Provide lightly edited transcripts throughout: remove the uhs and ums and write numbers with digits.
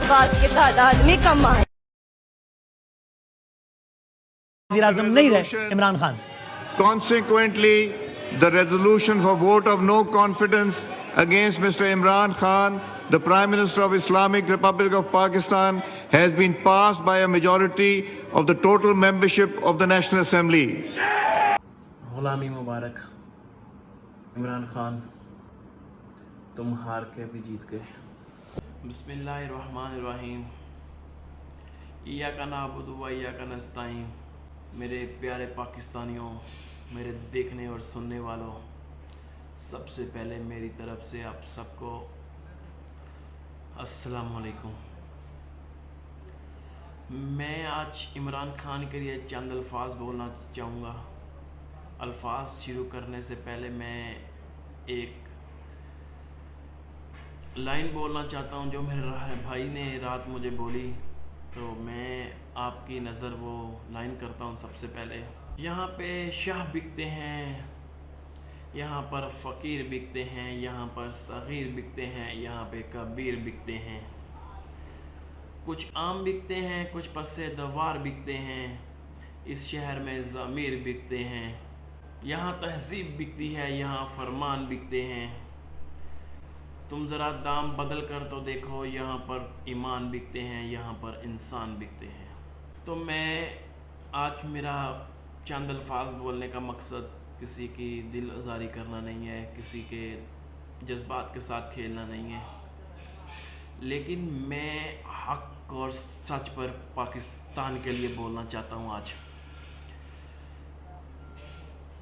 افغان کی تعداد میں کم آئے۔ وزیر اعظم نہیں رہے Imran Khan. Consequently, the resolution for vote of no confidence against Mr. Imran Khan, the Prime Minister of Islamic Republic of Pakistan, has been passed by a majority of the total membership of the National Assembly. غلامی مبارک عمران خان، تم ہار کے بھی جیت گئے۔ بسم اللہ الرحمن الرحیم۔ ایاک نعبد و ایاک نستعین۔ میرے پیارے پاکستانیوں، میرے دیکھنے اور سننے والوں، سب سے پہلے میری طرف سے آپ سب کو السلام علیکم۔ میں آج عمران خان کے لیے چند الفاظ بولنا چاہوں گا۔ الفاظ شروع کرنے سے پہلے میں ایک لائن بولنا چاہتا ہوں جو میرے بھائی نے رات مجھے بولی، تو میں آپ کی نظر وہ لائن کرتا ہوں۔ سب سے پہلے یہاں پہ شاہ بکتے ہیں، یہاں پر فقیر بکتے ہیں، یہاں پر صغیر بکتے ہیں، یہاں پہ کبیر بکتے ہیں، کچھ عام بکتے ہیں، کچھ پسِ دوار بکتے ہیں، اس شہر میں ضمیر بکتے ہیں، یہاں تہذیب بکتی ہے، یہاں فرمان بکتے ہیں۔ تم ذرا دام بدل کر تو دیکھو، یہاں پر ایمان بکتے ہیں، یہاں پر انسان بکتے ہیں۔ تو میں آج میرا چند الفاظ بولنے کا مقصد کسی کی دل آزاری کرنا نہیں ہے، کسی کے جذبات کے ساتھ کھیلنا نہیں ہے، لیکن میں حق اور سچ پر پاکستان کے لیے بولنا چاہتا ہوں۔ آج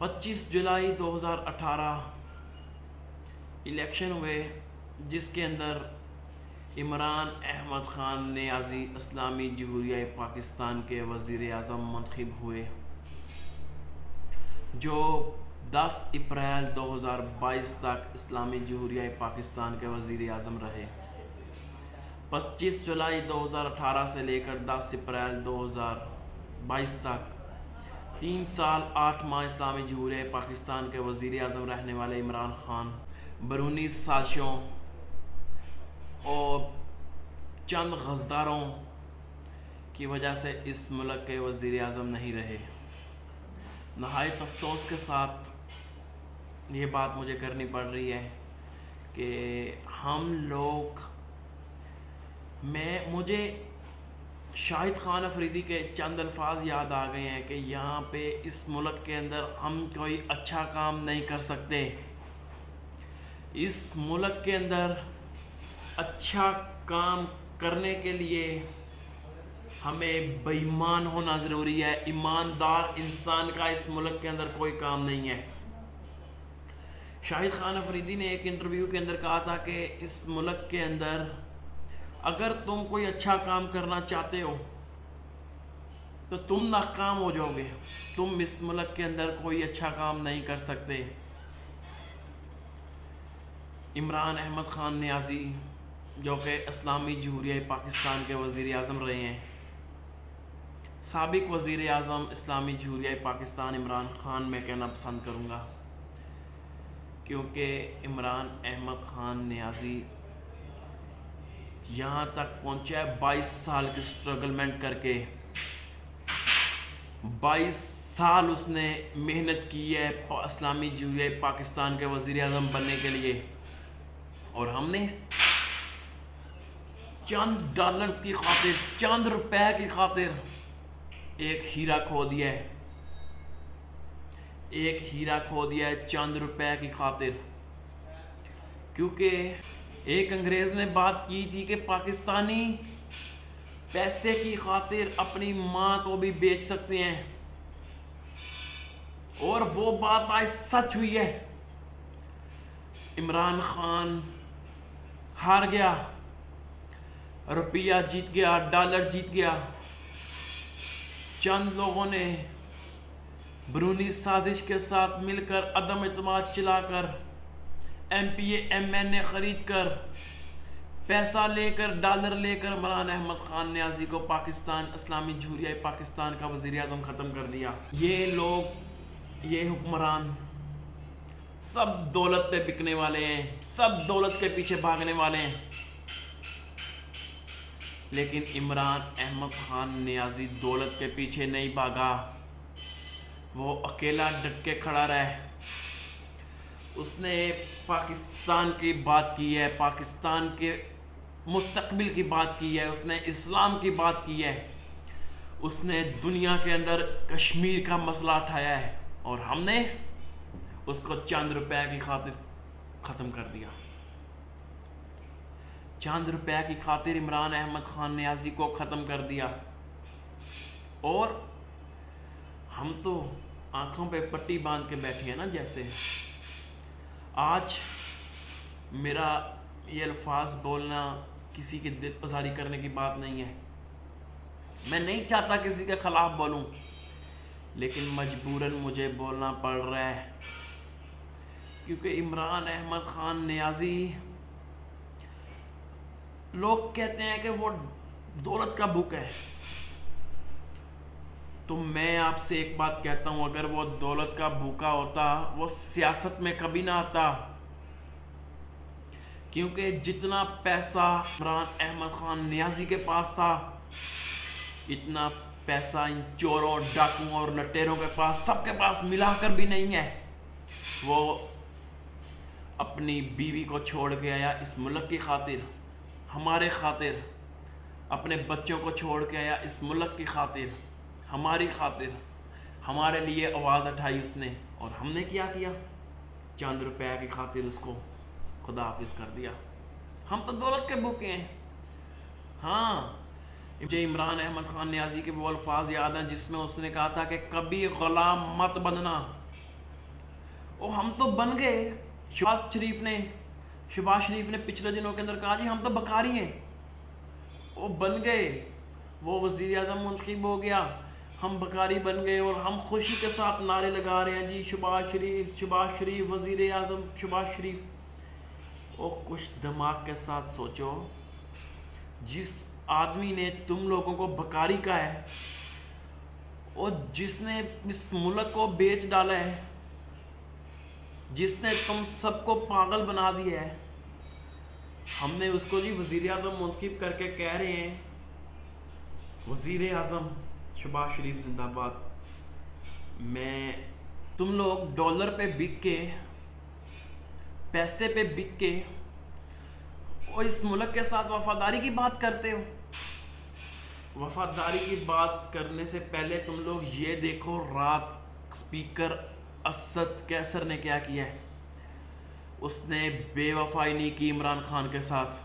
25 جولائی 2018 الیکشن ہوئے، جس کے اندر عمران احمد خان نیازی اسلامی جمہوریہ پاکستان کے وزیر اعظم منتخب ہوئے، جو 10 اپریل 2022 تک اسلامی جمہوریہ پاکستان کے وزیر اعظم رہے۔ 25 جولائی 2018 سے لے کر 10 اپریل 2022 تک 3 سال 8 ماہ اسلامی جمہوریہ پاکستان کے وزیر اعظم رہنے والے عمران خان بیرونی سازشوں اور چند غداروں کی وجہ سے اس ملک کے وزیر اعظم نہیں رہے۔ نہایت افسوس کے ساتھ یہ بات مجھے کرنی پڑ رہی ہے کہ ہم لوگ مجھے شاہد خان افریدی کے چند الفاظ یاد آ گئے ہیں کہ یہاں پہ اس ملک کے اندر ہم کوئی اچھا کام نہیں کر سکتے۔ اس ملک کے اندر اچھا کام کرنے کے لیے ہمیں بے ایمان ہونا ضروری ہے۔ ایماندار انسان کا اس ملک کے اندر کوئی کام نہیں ہے۔ شاہد خان افریدی نے ایک انٹرویو کے اندر کہا تھا کہ اس ملک کے اندر اگر تم کوئی اچھا کام کرنا چاہتے ہو تو تم ناکام ہو جاؤ گے، تم اس ملک کے اندر کوئی اچھا کام نہیں کر سکتے۔ عمران احمد خان نیازی، جو کہ اسلامی جمہوریہ پاکستان کے وزیر اعظم رہے ہیں، سابق وزیر اعظم اسلامی جمہوریہ پاکستان عمران خان میں کہنا پسند کروں گا، کیونکہ عمران احمد خان نیازی یہاں تک پہنچا ہے 22 سال کی سٹرگلمنٹ کر کے۔ 22 سال اس نے محنت کی ہے اسلامی جمہوریہ پاکستان کے وزیر اعظم بننے کے لیے، اور ہم نے چند ڈالرز کی خاطر، چند روپے کی خاطر ایک ہیرا کھو دیا ہے، ایک ہیرا کھو دیا ہے چند روپے کی خاطر۔ کیونکہ ایک انگریز نے بات کی تھی کہ پاکستانی پیسے کی خاطر اپنی ماں کو بھی بیچ سکتے ہیں، اور وہ بات آج سچ ہوئی ہے۔ عمران خان ہار گیا، روپیہ جیت گیا، ڈالر جیت گیا۔ چند لوگوں نے بیرونی سازش کے ساتھ مل کر عدم اعتماد چلا کر M P A M N A خرید کر پیسہ لے کر، ڈالر لے کر عمران احمد خان نیازی کو پاکستان اسلامی جمہوریہ پاکستان کا وزیر اعظم ختم کر دیا۔ یہ لوگ، یہ حکمران سب دولت پہ بکنے والے ہیں، سب دولت کے پیچھے بھاگنے والے ہیں۔ لیکن عمران احمد خان نیازی دولت کے پیچھے نہیں بھاگا، وہ اکیلا ڈٹ کے کھڑا رہے۔ اس نے پاکستان کی بات کی ہے، پاکستان کے مستقبل کی بات کی ہے، اس نے اسلام کی بات کی ہے، اس نے دنیا کے اندر کشمیر کا مسئلہ اٹھایا ہے، اور ہم نے اس کو چند روپے کی خاطر ختم کر دیا۔ چند روپے کی خاطر عمران احمد خان نیازی کو ختم کر دیا، اور ہم تو آنکھوں پہ پٹی باندھ کے بیٹھے ہیں نا۔ جیسے آج میرا یہ الفاظ بولنا کسی کی دل آزاری کرنے کی بات نہیں ہے، میں نہیں چاہتا کسی کے خلاف بولوں، لیکن مجبوراً مجھے بولنا پڑ رہا ہے، کیونکہ عمران احمد خان نیازی، لوگ کہتے ہیں کہ وہ دولت کا بھوک ہے، تو میں آپ سے ایک بات کہتا ہوں، اگر وہ دولت کا بھوکا ہوتا وہ سیاست میں کبھی نہ آتا، کیونکہ جتنا پیسہ عمران احمد خان نیازی کے پاس تھا، اتنا پیسہ ان چوروں، ڈاکوؤں اور لٹیروں کے پاس، سب کے پاس ملا کر بھی نہیں ہے۔ وہ اپنی بیوی کو چھوڑ کے آیا اس ملک کی خاطر، ہمارے خاطر، اپنے بچوں کو چھوڑ کے آیا اس ملک کی خاطر، ہماری خاطر، ہمارے لیے آواز اٹھائی اس نے، اور ہم نے کیا کیا؟ چند روپے کی خاطر اس کو خدا حافظ کر دیا۔ ہم تو دولت کے بھوکے ہیں۔ ہاں، مجھے عمران احمد خان نیازی کے وہ الفاظ یاد ہیں جس میں اس نے کہا تھا کہ کبھی غلام مت بننا، اور ہم تو بن گئے۔ شہباز شریف نے پچھلے دنوں کے اندر کہا جی ہم تو بکاری ہیں، وہ بن گئے، وہ وزیر اعظم منتخب ہو گیا، ہم بکاری بن گئے، اور ہم خوشی کے ساتھ نعرے لگا رہے ہیں جی شہباز شریف وزیر اعظم شہباز شریف۔ اور کچھ دماغ کے ساتھ سوچو، جس آدمی نے تم لوگوں کو بکاری کہا ہے، اور جس نے اس ملک کو بیچ ڈالا ہے، جس نے تم سب کو پاگل بنا دیا ہے، ہم نے اس کو جی وزیر اعظم منتخب کر کے کہہ رہے ہیں وزیر اعظم شہباز شریف زندہ باد۔ تم لوگ ڈالر پہ بک کے، پیسے پہ بک کے، اور اس ملک کے ساتھ وفاداری کی بات کرتے ہو۔ وفاداری کی بات کرنے سے پہلے تم لوگ یہ دیکھو رات اسپیکر اسد کیسر نے کیا کیا ہے۔ اس نے بے وفائی نہیں کی عمران خان کے ساتھ،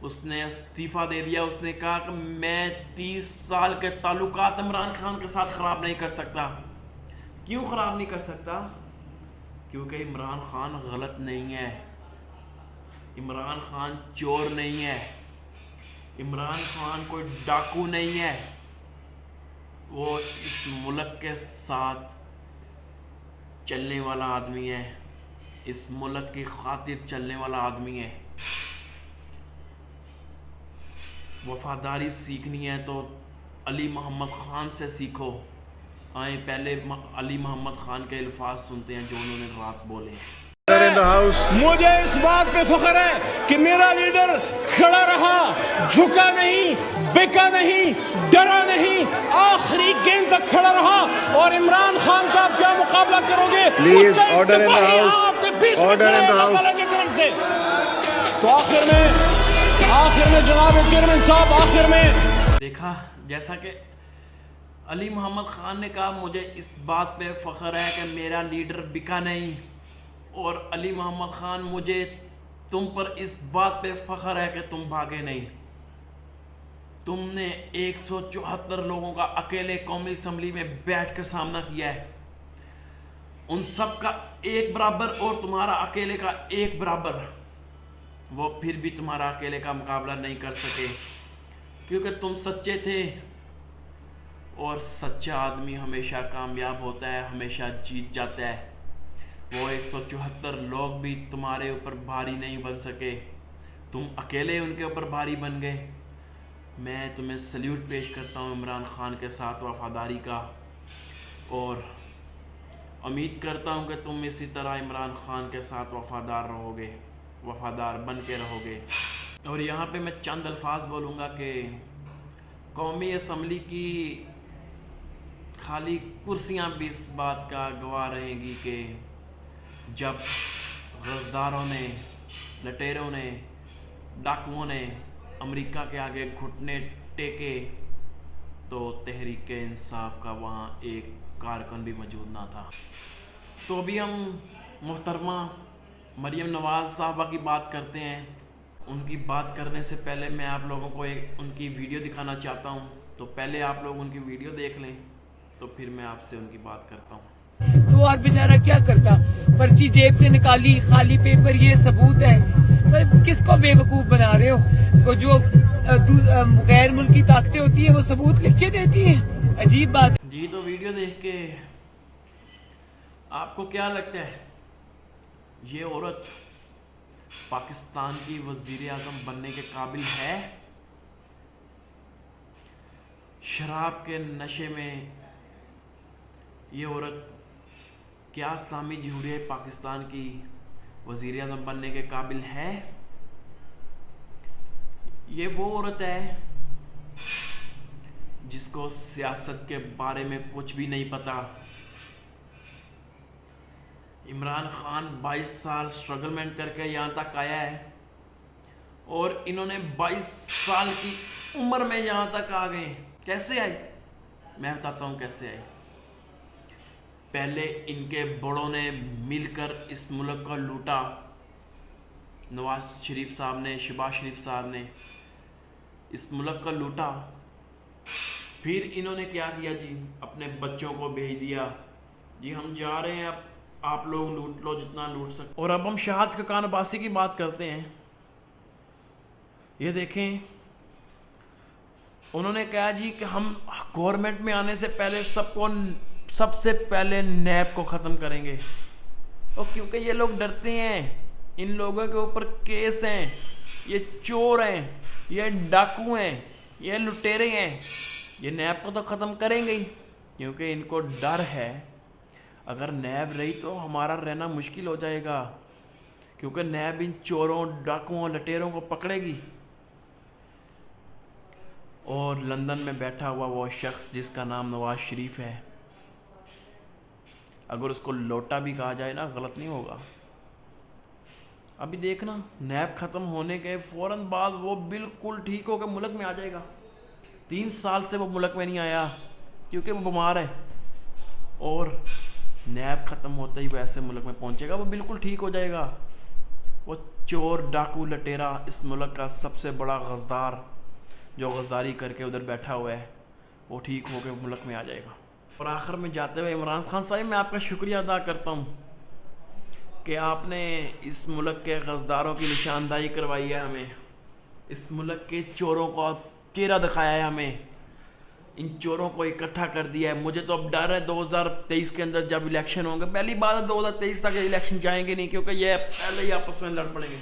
اس نے استعفیٰ دے دیا۔ اس نے کہا کہ میں 30 سال کے تعلقات عمران خان کے ساتھ خراب نہیں کر سکتا۔ کیوں خراب نہیں کر سکتا؟ کیونکہ عمران خان غلط نہیں ہے، عمران خان چور نہیں ہے، عمران خان کوئی ڈاکو نہیں ہے، وہ اس ملک کے ساتھ چلنے والا آدمی ہے، اس ملک کی خاطر چلنے والا آدمی ہے۔ وفاداری سیکھنی ہے تو علی محمد خان سے سیکھو۔ آئیں پہلے علی محمد خان کے الفاظ سنتے ہیں جو انہوں نے رات بولے ہیں۔ مجھے اس بات پہ فخر ہے کہ میرا لیڈر کھڑا رہا، جھکا نہیں، بکا نہیں، ڈرا نہیں، آخری گیند تک کھڑا رہا۔ اور عمران خان کا آپ کیا مقابلہ کرو گے؟ اس کا ایک سپاہی آپ کے بیچ میں کھڑا ہے اللہ تعالیٰ کی طرف سے۔ تو آخر میں جناب چیئرمین صاحب، آخر میں دیکھا جیسا کہ علی محمد خان نے کہا مجھے اس بات پہ فخر ہے کہ میرا لیڈر بکا نہیں، اور علی محمد خان مجھے تم پر اس بات پہ فخر ہے کہ تم بھاگے نہیں۔ تم نے 174 لوگوں کا اکیلے قومی اسمبلی میں بیٹھ کر سامنا کیا ہے، ان سب کا ایک برابر اور تمہارا اکیلے کا ایک برابر۔ وہ پھر بھی تمہارا اکیلے کا مقابلہ نہیں کر سکے، کیونکہ تم سچے تھے، اور سچا آدمی ہمیشہ کامیاب ہوتا ہے، ہمیشہ جیت جاتا ہے۔ وہ 174 لوگ بھی تمہارے اوپر بھاری نہیں بن سکے، تم اکیلے ان کے اوپر بھاری بن گئے۔ میں تمہیں سلیوٹ پیش کرتا ہوں عمران خان کے ساتھ وفاداری کا، اور امید کرتا ہوں کہ تم اسی طرح عمران خان کے ساتھ وفادار رہو گے، وفادار بن کے رہو گے۔ اور یہاں پہ میں چند الفاظ بولوں گا کہ قومی اسمبلی کی خالی کرسیاں بھی اس بات کا گواہ رہیں گی کہ جب غزداروں نے، لٹیروں نے، ڈاکوؤں نے امریکہ کے آگے گھٹنے ٹیکے تو تحریک انصاف کا وہاں ایک کارکن بھی موجود نہ تھا۔ تو ابھی ہم محترمہ مریم نواز صاحبہ کی بات کرتے ہیں۔ ان کی بات کرنے سے پہلے میں آپ لوگوں کو ان کی ویڈیو دکھانا چاہتا ہوں، تو پہلے آپ لوگ ان کی ویڈیو دیکھ لیں تو پھر میں آپ سے ان کی بات کرتا ہوں۔ تو آج بیچارہ کیا کرتا، پرچی جیب سے نکالی، خالی پیپر، یہ ثبوت ہے۔ کس کو بے وقوف بنا رہے ہو؟ جو غیر ملکی طاقتیں ہوتی ہیں وہ ثبوت لکھ کے دیتی ہیں، عجیب بات۔ جی تو ویڈیو دیکھ کے آپ کو کیا لگتا ہے، یہ عورت پاکستان کی وزیر اعظم بننے کے قابل ہے؟ شراب کے نشے میں یہ عورت کیا اسلامی جمہوریہ پاکستان کی وزیر اعظم بننے کے قابل ہے؟ یہ وہ عورت ہے جس کو سیاست کے بارے میں کچھ بھی نہیں پتا۔ عمران خان 22 سال سٹرگلمنٹ کر کے یہاں تک آیا ہے، اور انہوں نے 22 سال کی عمر میں یہاں تک آ گئے۔ کیسے آئے؟ میں بتاتا ہوں کیسے آئے۔ پہلے ان کے بڑوں نے مل کر اس ملک کو لوٹا، نواز شریف صاحب نے، شہباز شریف صاحب نے اس ملک کو لوٹا۔ پھر انہوں نے کیا کیا جی، اپنے بچوں کو بھیج دیا، جی ہم جا رہے ہیں، اب آپ لوگ لوٹ لو جتنا لوٹ سکتے۔ اور اب ہم شہاد خاقان عباسی کی بات کرتے ہیں۔ یہ دیکھیں، انہوں نے کہا جی کہ ہم گورنمنٹ میں آنے سے پہلے سب سے پہلے نیب کو ختم کریں گے، اور کیونکہ یہ لوگ ڈرتے ہیں، ان لوگوں کے اوپر کیس ہیں، یہ چور ہیں، یہ ڈاکو ہیں، یہ لٹیرے ہیں، یہ نیب کو تو ختم کریں گے ہی، کیونکہ ان کو ڈر ہے اگر نیب رہی تو ہمارا رہنا مشکل ہو جائے گا، کیونکہ نیب ان چوروں، ڈاکوؤں، لٹیروں کو پکڑے گی۔ اور لندن میں بیٹھا ہوا وہ شخص جس کا نام نواز شریف ہے، اگر اس کو لوٹا بھی کہا جائے نا، غلط نہیں ہوگا۔ ابھی دیکھنا، نیب ختم ہونے کے فوراً بعد وہ بالکل ٹھیک ہو کے ملک میں آ جائے گا۔ 3 سال سے وہ ملک میں نہیں آیا کیونکہ وہ بیمار ہے، اور نیب ختم ہوتے ہی وہ ایسے ملک میں پہنچے گا، وہ بالکل ٹھیک ہو جائے گا۔ وہ چور، ڈاکو، لٹیرا، اس ملک کا سب سے بڑا غزدار جو غزداری کر کے ادھر بیٹھا ہوا ہے، وہ ٹھیک ہو کے ملک میں آ جائے گا۔ اور آخر میں جاتے ہوئے عمران خان صاحب، میں آپ کا شکریہ ادا کرتا ہوں کہ آپ نے اس ملک کے غزداروں کی نشاندہی کروائی ہے، ہمیں اس ملک کے چوروں کو چہرہ دکھایا ہے، ہمیں ان چوروں کو اکٹھا کر دیا ہے۔ مجھے تو اب ڈر ہے 2023 کے اندر جب الیکشن ہوں گے، پہلی بات ہے 2023 تک الیکشن جائیں گے نہیں، کیونکہ یہ پہلے ہی آپس میں لڑ پڑیں گے۔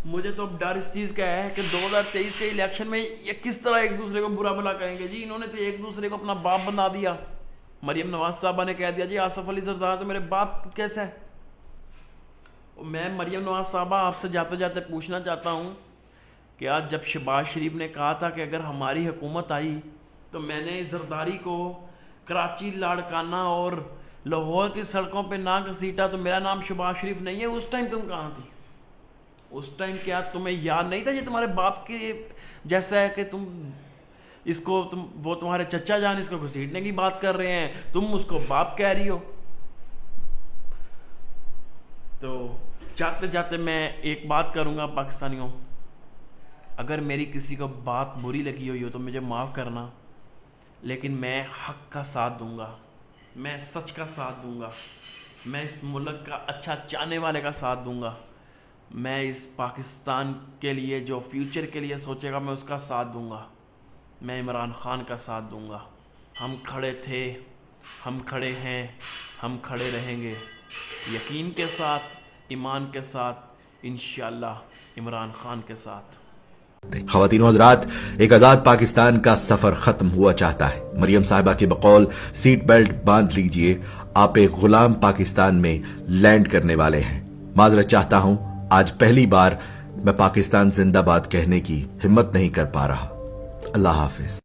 مجھے تو اب ڈر اس چیز کا ہے کہ 2023 کے الیکشن میں یہ کس طرح ایک دوسرے کو برا بھلا کہیں گے۔ جی انہوں نے تو ایک دوسرے کو اپنا باپ بنا دیا۔ مریم نواز صاحبہ نے کہہ دیا جی آصف علی زرداری تو میرے باپ کیسا ہے۔ میں مریم نواز صاحبہ آپ سے جاتے جاتے پوچھنا چاہتا ہوں کہ آج جب شہباز شریف نے کہا تھا کہ اگر ہماری حکومت آئی تو میں نے زرداری کو کراچی، لاڑکانہ اور لاہور کی سڑکوں پہ نہ گھسیٹا تو میرا نام شہباز شریف نہیں ہے۔ اس ٹائم تم کہاں تھی؟ اس ٹائم کیا تمہیں یاد نہیں تھا یہ تمہارے باپ کے جیسا ہے کہ تم اس کو وہ تمہارے چچا جان اس کو گھسیٹنے کی بات کر رہے ہیں، تم اس کو باپ کہہ رہی ہو۔ تو جاتے جاتے میں ایک بات کروں گا پاکستانیوں، اگر میری کسی کو بات بری لگی ہوئی ہو تو مجھے معاف کرنا، لیکن میں حق کا ساتھ دوں گا، میں سچ کا ساتھ دوں گا، میں اس ملک کا اچھا چاہنے والے کا ساتھ دوں گا، میں اس پاکستان کے لیے جو فیوچر کے لیے سوچے گا میں اس کا ساتھ دوں گا، میں عمران خان کا ساتھ دوں گا۔ ہم کھڑے تھے، ہم کھڑے ہیں، ہم کھڑے رہیں گے، یقین کے ساتھ، ایمان کے ساتھ، انشاءاللہ عمران خان کے ساتھ۔ خواتین و حضرات، ایک آزاد پاکستان کا سفر ختم ہوا چاہتا ہے۔ مریم صاحبہ کے بقول سیٹ بیلٹ باندھ لیجئے، آپ ایک غلام پاکستان میں لینڈ کرنے والے ہیں۔ معذرت چاہتا ہوں، آج پہلی بار میں پاکستان زندہ باد کہنے کی ہمت نہیں کر پا رہا۔ اللہ حافظ۔